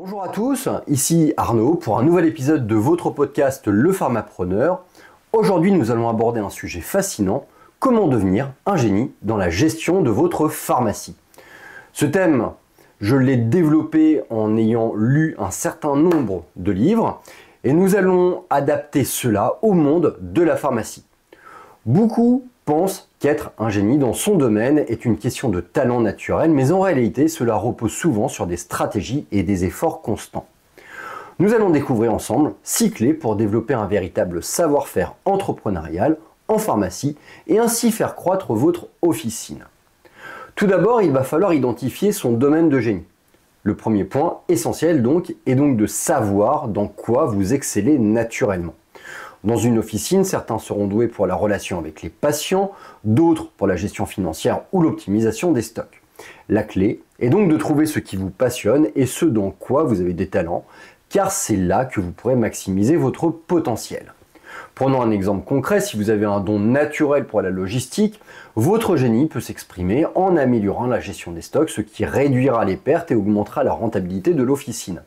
Bonjour à tous, ici Arnaud pour un nouvel épisode de votre podcast Le Pharmapreneur. Aujourd'hui, nous allons aborder un sujet fascinant, comment devenir un génie dans la gestion de votre pharmacie. Ce thème, je l'ai développé en ayant lu un certain nombre de livres et nous allons adapter cela au monde de la pharmacie. Beaucoup pensent qu'être un génie dans son domaine est une question de talent naturel, mais en réalité, cela repose souvent sur des stratégies et des efforts constants. Nous allons découvrir ensemble 6 clés pour développer un véritable savoir-faire entrepreneurial en pharmacie et ainsi faire croître votre officine. Tout d'abord, il va falloir identifier son domaine de génie. Le premier point essentiel est donc de savoir dans quoi vous excellez naturellement. Dans une officine, certains seront doués pour la relation avec les patients, d'autres pour la gestion financière ou l'optimisation des stocks. La clé est donc de trouver ce qui vous passionne et ce dans quoi vous avez des talents, car c'est là que vous pourrez maximiser votre potentiel. Prenons un exemple concret, si vous avez un don naturel pour la logistique, votre génie peut s'exprimer en améliorant la gestion des stocks, ce qui réduira les pertes et augmentera la rentabilité de l'officine.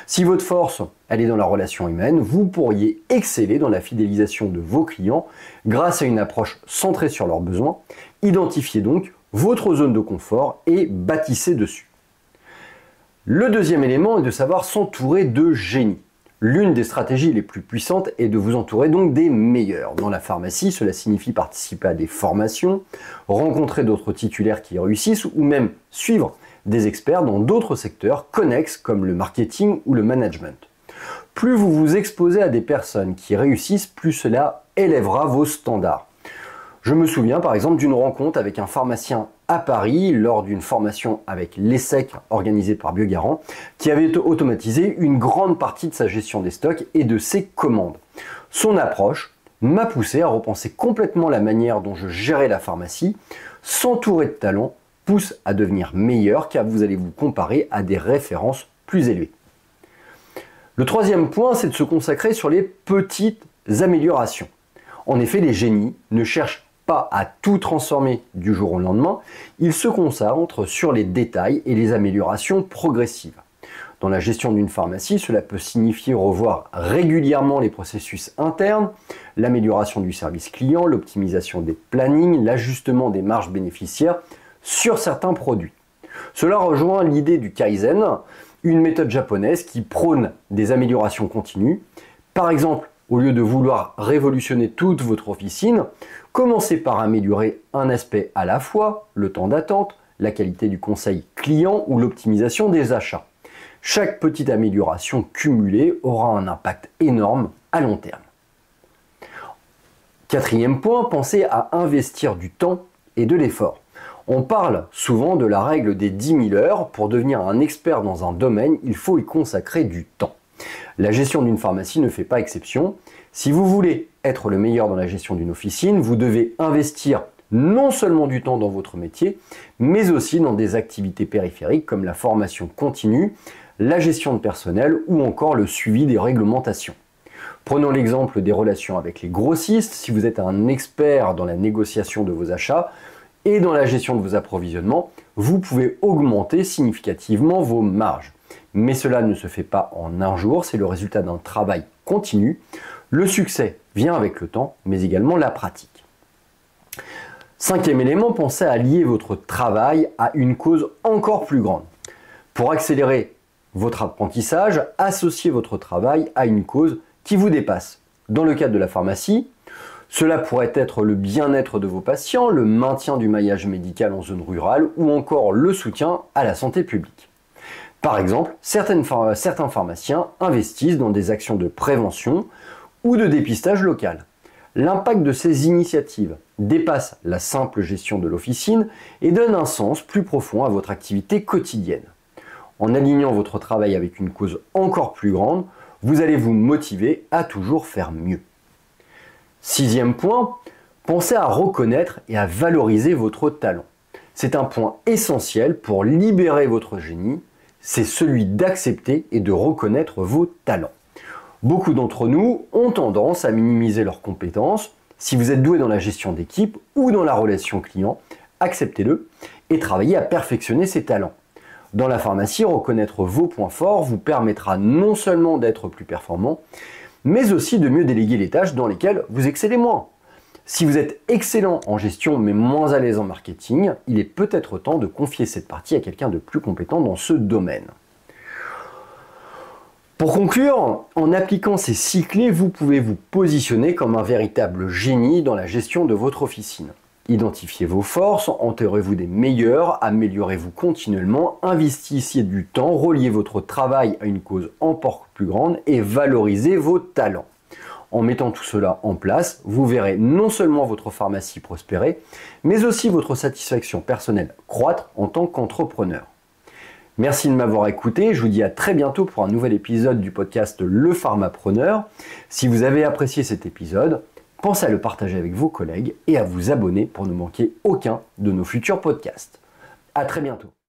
Si votre force, elle est dans la relation humaine, vous pourriez exceller dans la fidélisation de vos clients grâce à une approche centrée sur leurs besoins. Identifiez donc votre zone de confort et bâtissez dessus. Le deuxième élément est de savoir s'entourer de génies. L'une des stratégies les plus puissantes est de vous entourer donc des meilleurs. Dans la pharmacie, cela signifie participer à des formations, rencontrer d'autres titulaires qui réussissent ou même suivre des experts dans d'autres secteurs connexes comme le marketing ou le management. Plus vous vous exposez à des personnes qui réussissent, plus cela élèvera vos standards. Je me souviens par exemple d'une rencontre avec un pharmacien à Paris lors d'une formation avec l'ESSEC organisée par Biogarant qui avait automatisé une grande partie de sa gestion des stocks et de ses commandes. Son approche m'a poussé à repenser complètement la manière dont je gérais la pharmacie. S'entourer de talents pousse à devenir meilleur car vous allez vous comparer à des références plus élevées. Le troisième point, c'est de se consacrer sur les petites améliorations. En effet, les génies ne cherchent pas à tout transformer du jour au lendemain, ils se concentrent sur les détails et les améliorations progressives. Dans la gestion d'une pharmacie, cela peut signifier revoir régulièrement les processus internes, l'amélioration du service client, l'optimisation des plannings, l'ajustement des marges bénéficiaires sur certains produits. Cela rejoint l'idée du Kaizen, une méthode japonaise qui prône des améliorations continues. Par exemple, au lieu de vouloir révolutionner toute votre officine, commencez par améliorer un aspect à la fois, le temps d'attente, la qualité du conseil client ou l'optimisation des achats. Chaque petite amélioration cumulée aura un impact énorme à long terme. Quatrième point, pensez à investir du temps et de l'effort. On parle souvent de la règle des 10 000 heures. Pour devenir un expert dans un domaine, il faut y consacrer du temps. La gestion d'une pharmacie ne fait pas exception. Si vous voulez être le meilleur dans la gestion d'une officine, vous devez investir non seulement du temps dans votre métier, mais aussi dans des activités périphériques comme la formation continue, la gestion de personnel ou encore le suivi des réglementations. Prenons l'exemple des relations avec les grossistes. Si vous êtes un expert dans la négociation de vos achats, et dans la gestion de vos approvisionnements, vous pouvez augmenter significativement vos marges. Mais cela ne se fait pas en un jour, c'est le résultat d'un travail continu. Le succès vient avec le temps, mais également la pratique. Cinquième élément, pensez à lier votre travail à une cause encore plus grande. Pour accélérer votre apprentissage, associez votre travail à une cause qui vous dépasse. Dans le cadre de la pharmacie, cela pourrait être le bien-être de vos patients, le maintien du maillage médical en zone rurale ou encore le soutien à la santé publique. Par exemple, certains pharmaciens investissent dans des actions de prévention ou de dépistage local. L'impact de ces initiatives dépasse la simple gestion de l'officine et donne un sens plus profond à votre activité quotidienne. En alignant votre travail avec une cause encore plus grande, vous allez vous motiver à toujours faire mieux. Sixième point, pensez à reconnaître et à valoriser votre talent. C'est un point essentiel pour libérer votre génie, c'est celui d'accepter et de reconnaître vos talents. Beaucoup d'entre nous ont tendance à minimiser leurs compétences. Si vous êtes doué dans la gestion d'équipe ou dans la relation client, acceptez-le et travaillez à perfectionner ces talents. Dans la pharmacie, reconnaître vos points forts vous permettra non seulement d'être plus performant, mais aussi de mieux déléguer les tâches dans lesquelles vous excellez moins. Si vous êtes excellent en gestion mais moins à l'aise en marketing, il est peut-être temps de confier cette partie à quelqu'un de plus compétent dans ce domaine. Pour conclure, en appliquant ces 6 clés, vous pouvez vous positionner comme un véritable génie dans la gestion de votre officine. Identifiez vos forces, entourez-vous des meilleurs, améliorez-vous continuellement, investissez du temps, reliez votre travail à une cause encore plus grande et valorisez vos talents. En mettant tout cela en place, vous verrez non seulement votre pharmacie prospérer, mais aussi votre satisfaction personnelle croître en tant qu'entrepreneur. Merci de m'avoir écouté, je vous dis à très bientôt pour un nouvel épisode du podcast Le Pharmapreneur. Si vous avez apprécié cet épisode, pensez à le partager avec vos collègues et à vous abonner pour ne manquer aucun de nos futurs podcasts. À très bientôt.